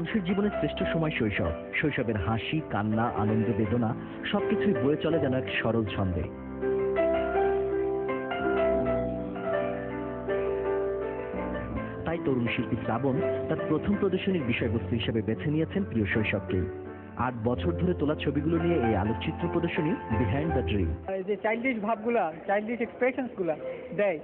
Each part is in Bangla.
মানুষের জীবনের শ্রেষ্ঠ সময় শৈশব। শৈশবের হাসি, কান্না, আনন্দ, বেদনা সবকিছুই বয়ে চলে যেন এক সরল ছন্দে। তাই তরুণ শিল্পী শ্রাবণ তার প্রথম প্রদর্শনীর বিষয়বস্তু হিসেবে বেছে নিয়েছেন প্রিয় শৈশবকেই। 8 বছর ধরে তোলা ছবিগুলো নিয়ে এই আলোকচিত্র প্রদর্শনী বিহাইন্ড দ্য ড্রিম। যে চাইল্ডিশ ভাবগুলা, চাইল্ডিশ এক্সপ্রেশনসগুলা দেয়,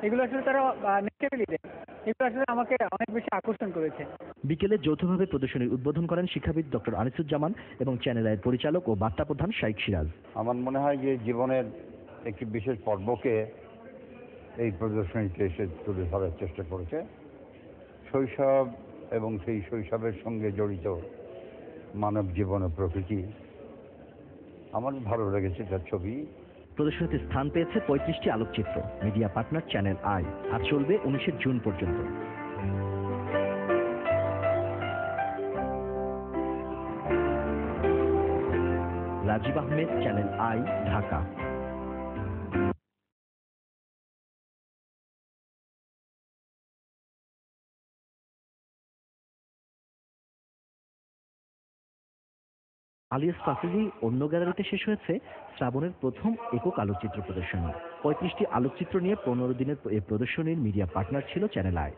এগুলো আসলে তারা ন্যাচারালি দেয়। এগুলো আসলে আমাকে অনেক বেশি আকর্ষণ করেছে। বিকেলে যৌথভাবে প্রদর্শনীর উদ্বোধন করেন শিক্ষাবিদ ডক্টর আনিসুজ্জামান এবং চ্যানেল আইয়ের পরিচালক ও বার্তা প্রধান শাইখ সিরাজ। আমার মনে হয় যে জীবনের একটি বিশেষ পর্বকে এই প্রদর্শনীতে এসে তুলে ধরার চেষ্টা করেছে। শৈশব এবং সেই শৈশবের সঙ্গে জড়িত মানব জীবন ও প্রকৃতি আমার ভালো লেগেছে তার ছবি। প্রদর্শনীতে স্থান পেয়েছে 35টি আলোকচিত্র। Media partner Channel i. আজ চলবে 19 জুন পর্যন্ত। রাজীব আহমেদ, চ্যানেল আই, ঢাকা। আলিয়াস ফাসিজি অন্য গ্যালারিতে শেষ হয়েছে শ্রাবণের প্রথম একক আলোকচিত্র প্রদর্শনী। 35টি আলোকচিত্র নিয়ে 15 দিনের এই প্রদর্শনীর মিডিয়া পার্টনার ছিল চ্যানেল আই।